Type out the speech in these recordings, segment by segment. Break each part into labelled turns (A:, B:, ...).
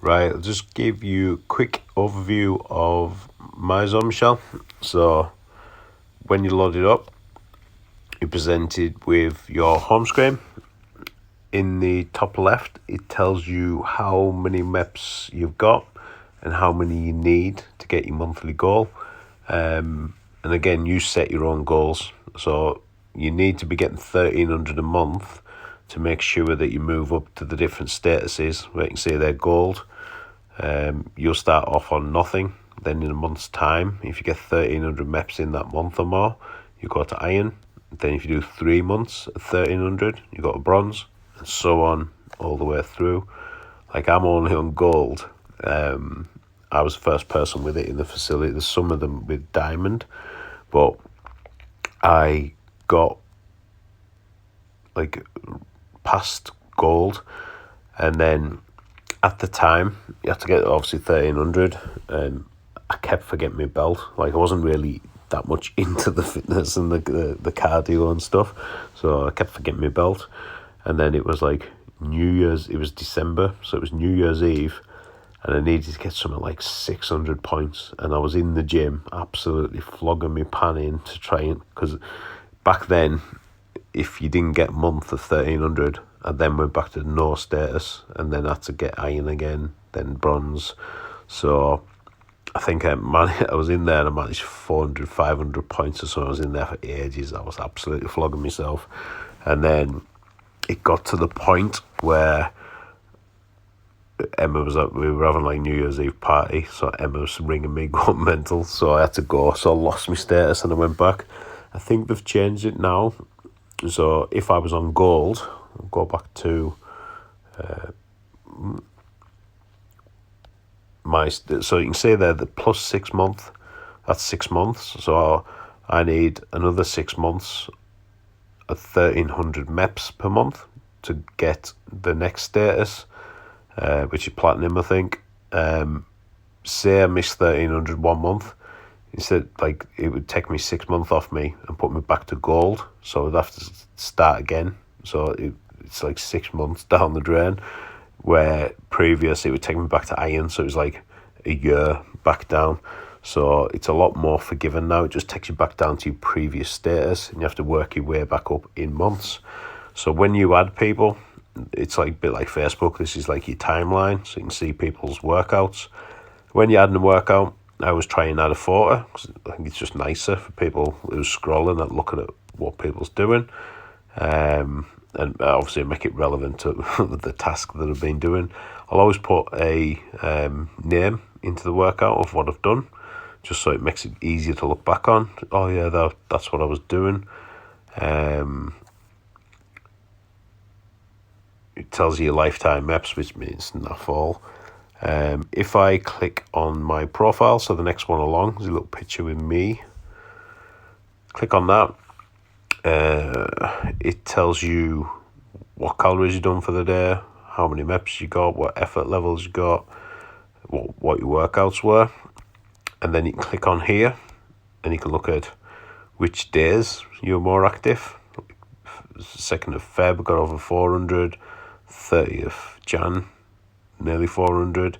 A: Right, I'll just give you a quick overview of Myzone, Michelle. So when you load it up, you're presented with your home screen. In the top left, it tells you how many maps you've got and how many you need to get your monthly goal. And again, you set your own goals. So you need to be getting 1,300 a month to make sure that you move up to the different statuses where you can see they're gold. You'll start off on nothing. Then in a month's time, if you get 1,300 maps in that month or more, you go to iron. Then if you do 3 months at 1,300, you go to bronze, and so on all the way through. Like, I'm only on gold. I was the first person with it in the facility. There's some of them with diamond, but I got like past gold, and then at the time you had to get obviously 1,300, and I kept forgetting my belt. Like, I wasn't really that much into the fitness and the cardio and stuff, so I kept forgetting my belt. And then it was like it was December, so it was New Year's Eve, and I needed to get something like 600 points, and I was in the gym absolutely flogging me pan in to try and, because back then, if you didn't get a month of 1,300, I then went back to no status, and then had to get iron again, then bronze. So I think I was in there and I managed 400, 500 points or so. I was in there for ages. I was absolutely flogging myself. And then it got to the point where Emma was up, we were having like New Year's Eve party, so Emma was ringing me, going mental, so I had to go. So I lost my status and I went back. I think they've changed it now. So if I was on gold, I'll go back to so you can see there the plus 6 month, that's 6 months. So I need another 6 months of 1,300 MEPs per month to get the next status, which is platinum, I think. Say I missed 1,300 1 month, instead, like, it would take me 6 months off me and put me back to gold, so I'd have to start again. So it's like 6 months down the drain, where previous it would take me back to iron, so it was like a year back down. So it's a lot more forgiving now. It just takes you back down to your previous status, and you have to work your way back up in months. So when you add people, it's like a bit like Facebook. This is like your timeline, so you can see people's workouts. When you're adding a workout, I was trying to add a photo, because I think it's just nicer for people who's scrolling and looking at what people's doing. And obviously make it relevant to the task that I've been doing. I'll always put a name into the workout of what I've done, just so it makes it easier to look back on. Oh yeah, that's what I was doing. It tells you your lifetime MEPs, which means not all. If I click on my profile, so the next one along is a little picture with me. Click on that. It tells you what calories you've done for the day, how many MEPs you got, what effort levels you got, what your workouts were. And then you can click on here and you can look at which days you're more active. 2nd of Feb got over 400, 30th Jan nearly 400.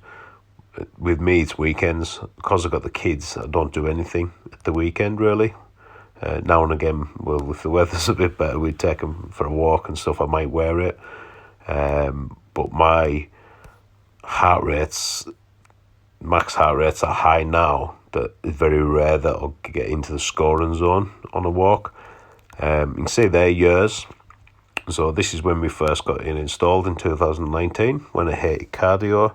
A: With me it's weekends, because I've got the kids. I don't do anything at the weekend really. Now and again, well, if the weather's a bit better, we'd take them for a walk and stuff. I might wear it, but my max heart rates are high now, that it's very rare that I'll get into the scoring zone on a walk. You can see there years. So this is when we first got it installed in 2019, when I hated cardio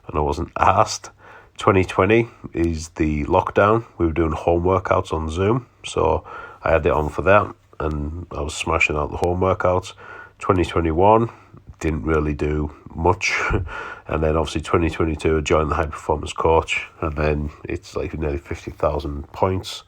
A: and I wasn't asked. 2020 is the lockdown. We were doing home workouts on Zoom, so I had it on for that, and I was smashing out the home workouts. 2021 didn't really do much, and then obviously 2022 I joined the high performance coach, and then it's like nearly 50,000 points.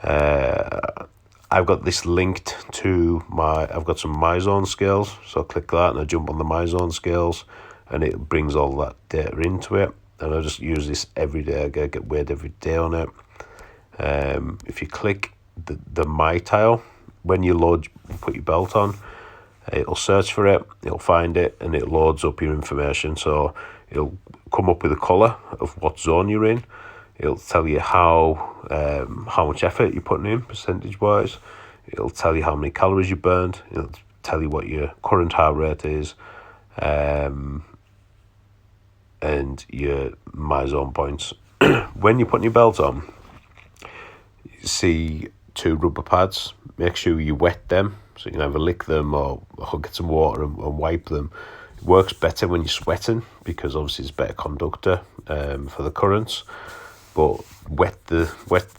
A: I've got this linked to I've got some Myzone scales, so I click that and I jump on the Myzone scales, and it brings all that data into it, and I just use this every day. I get weighed every day on it. If you click the My tile, when you put your belt on, It'll search for it, it'll find it, and it loads up your information. So it'll come up with a colour of what zone you're in. It'll tell you how much effort you're putting in percentage-wise. It'll tell you how many calories you burned. It'll tell you what your current heart rate is, and your Myzone points. When you're putting your belt on, you see 2 rubber pads. Make sure you wet them, so you can either lick them or get some water and wipe them. It works better when you're sweating, because obviously it's a better conductor for the currents. But wet the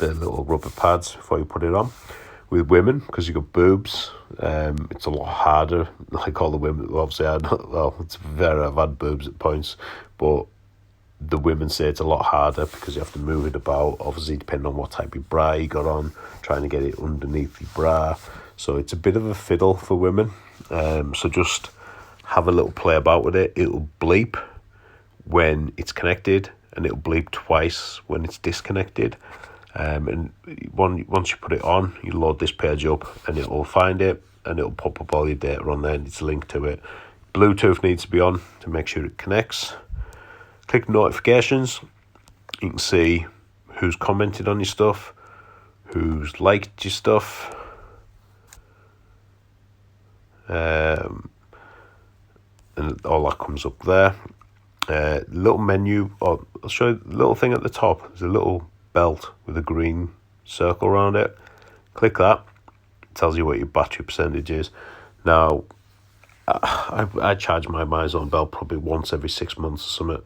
A: little rubber pads before you put it on. With women, because you've got boobs, it's a lot harder. Like all the women, obviously, I've had boobs at points, but the women say it's a lot harder because you have to move it about, obviously, depending on what type of bra you got on, trying to get it underneath your bra. So it's a bit of a fiddle for women. So just have a little play about with it. It'll bleep when it's connected, and it'll bleep twice when it's disconnected. And once you put it on, you load this page up, and it'll find it, and it'll pop up all your data on there, and it's linked to it. Bluetooth needs to be on to make sure it connects. Click notifications. You can see who's commented on your stuff, who's liked your stuff. And all that comes up there. Little menu, I'll show you the little thing at the top. There's a little belt with a green circle around it. Click that. It tells you what your battery percentage is. Now, I charge my Myzone belt probably once every 6 months or something.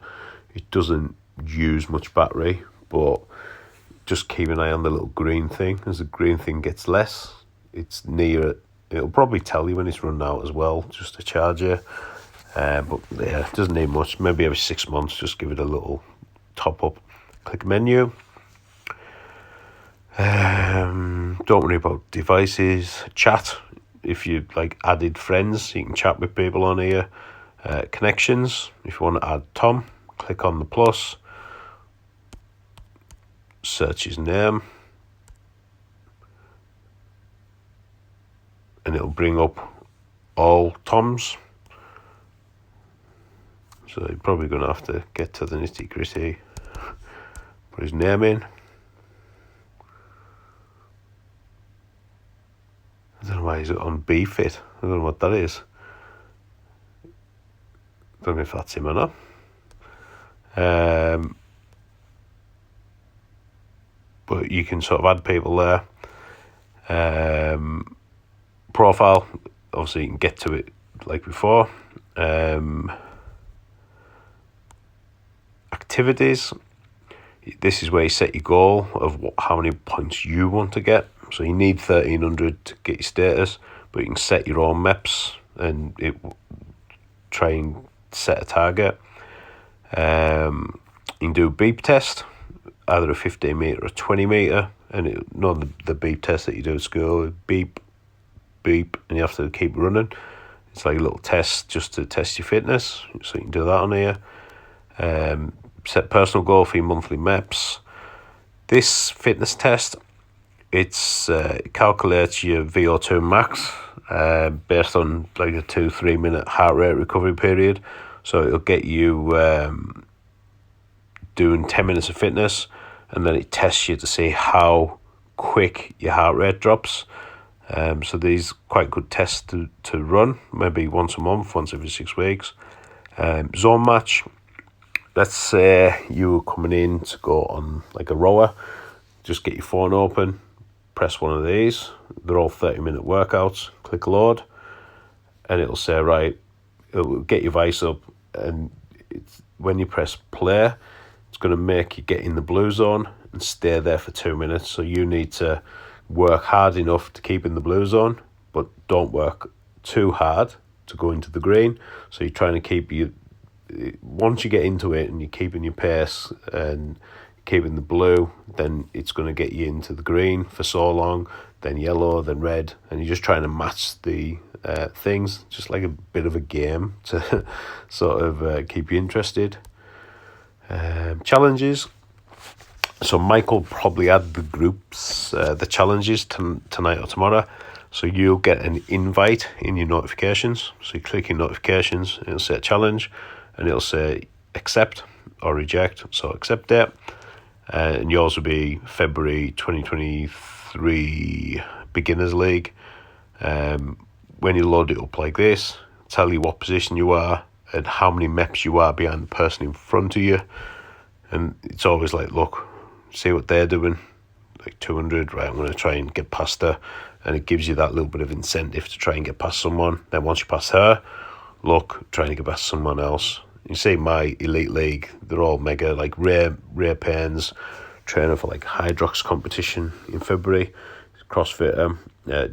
A: It doesn't use much battery, but just keep an eye on the little green thing. As the green thing gets less, it's near it. It'll probably tell you when it's run out as well, just to charge it. But yeah, it doesn't need much. Maybe every 6 months, just give it a little top up. Click menu. Don't worry about devices. Chat. If you added friends, you can chat with people on here. Connections. If you want to add Tom, click on the plus. Search his name. And it'll bring up all Toms. So you're probably going to have to get to the nitty gritty. Put his name in. I don't know why he's on B-Fit. I don't know what that is. Don't know if that's him or not. But you can sort of add people there. Profile, obviously you can get to it like before. Activities, this is where you set your goal of how many points you want to get. So you need 1300 to get your status, but you can set your own maps and it try and set a target. You can do a beep test, either a 15 metre or a 20 metre, and the beep test that you do at school, beep, beep, and you have to keep running. It's like a little test just to test your fitness, so you can do that on here. Set personal goal for your monthly maps. This fitness test, it calculates your Vo2 Max based on like a 2-3 minute heart rate recovery period. So it'll get you doing 10 minutes of fitness, and then it tests you to see how quick your heart rate drops. So these quite good tests to run, maybe once a month, once every 6 weeks. Zone match. Let's say you were coming in to go on like a rower. Just get your phone open, press one of these. They're all 30-minute workouts. Click load, and it'll say, right, it'll get your vice up, and when you press play, it's going to make you get in the blue zone and stay there for 2 minutes. So you need to work hard enough to keep in the blue zone, but don't work too hard to go into the green. So you're trying to keep once you get into it and you're keeping your pace and keeping the blue, then it's going to get you into the green for so long, then yellow, then red, and you're just trying to match the things, just like a bit of a game to sort of keep you interested. Challenges. So Mike will probably add the groups, the challenges tonight or tomorrow. So you'll get an invite in your notifications. So you click your notifications, and it'll say a challenge, and it'll say accept or reject. So accept it, and yours will be February 2023 Beginners League. When you load it up like this, tell you what position you are and how many MEPs you are behind the person in front of you. And it's always like, look, see what they're doing, like 200, right, I'm going to try and get past her. And it gives you that little bit of incentive to try and get past someone. Then once you pass her, look, trying to get past someone else. You see my Elite League, they're all mega, like rare pains, training for like Hydrox competition in February, CrossFitter,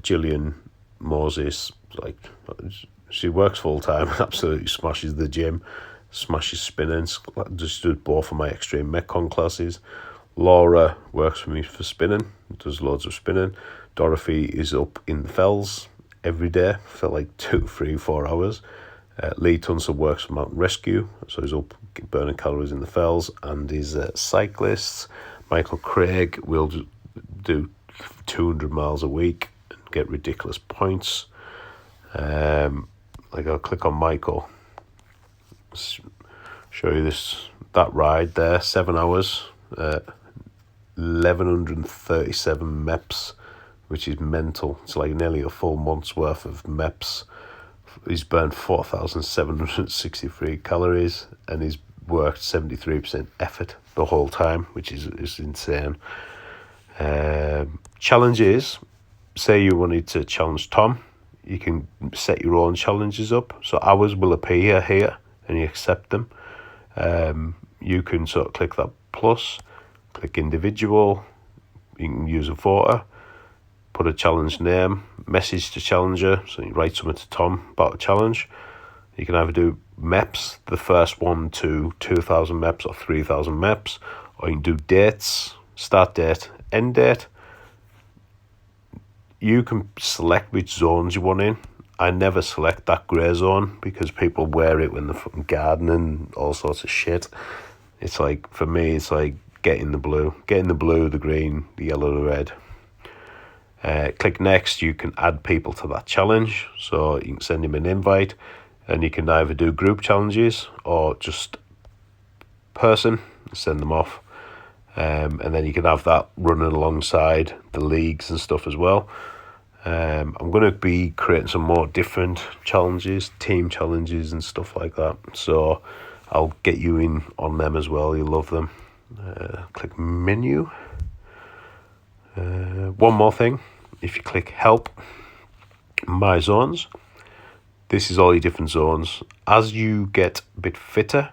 A: Gillian Moses, like, she works full time, absolutely smashes the gym, smashes spinning, just does both of my extreme Metcon classes. Laura works for me for spinning, does loads of spinning. Dorothy is up in the fells every day for like 2, 3, 4 hours. Lee Tunstall works for Mountain Rescue, so he's up burning calories in the fells, and he's cyclists. Michael Craig will do 200 miles a week and get ridiculous points. Like, I'll click on Michael, show you that ride there, 7 hours, 1137 MEPs, which is mental. It's like nearly a full month's worth of MEPs. He's burned 4,763 calories, and he's worked 73% effort the whole time, which is insane. Challenges, say you wanted to challenge Tom, you can set your own challenges up. So ours will appear here, and you accept them. You can sort of click that plus, click individual, you can use a photo, put a challenge name, message to challenger, so you write something to Tom about a challenge. You can either do MEPs, the first one to 2,000 MEPs or 3,000 MEPs, or you can do dates, start date, end date. You can select which zones you want in. I never select that grey zone because people wear it when they're fucking gardening, all sorts of shit. It's like, for me, it's like getting the blue, the green, the yellow, the red. Click next, you can add people to that challenge. So you can send him an invite, and you can either do group challenges or just person, send them off. And then you can have that running alongside the leagues and stuff as well. I'm going to be creating some more different challenges, team challenges and stuff like that. So I'll get you in on them as well. You'll love them. Click menu. One more thing. If you click help, my zones, this is all your different zones. As you get a bit fitter,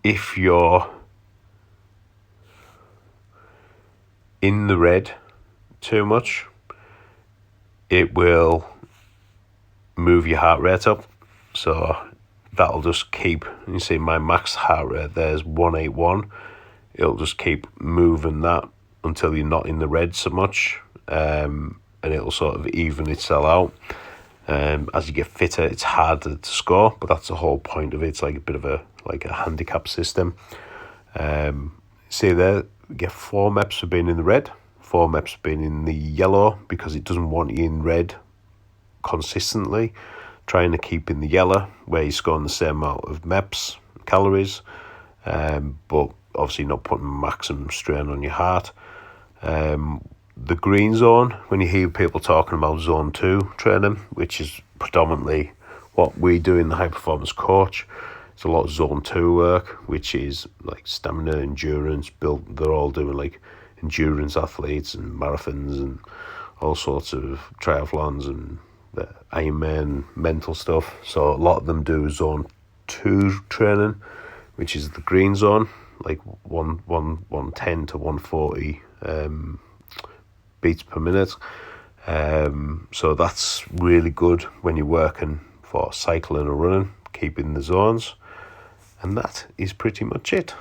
A: if you're in the red too much, it will move your heart rate up. So that'll just keep, you see my max heart rate there's 181. It'll just keep moving that until you're not in the red so much, and it'll sort of even itself out. As you get fitter, it's harder to score, but that's the whole point of it. It's like a bit of a handicap system. See there, we get 4 MEPs for being in the red, 4 MEPs for being in the yellow, because it doesn't want you in red consistently. Trying to keep in the yellow where you're scoring the same amount of MEPs, calories, but obviously not putting maximum strain on your heart. The green zone, when you hear people talking about zone 2 training, which is predominantly what we do in the high performance coach, it's a lot of zone 2 work, which is like stamina, endurance, they're all doing like endurance athletes and marathons and all sorts of triathlons and the Ironman mental stuff. So a lot of them do zone 2 training, which is the green zone, like 110 to 140 beats per minute. So that's really good when you're working for cycling or running, keeping the zones. And that is pretty much it.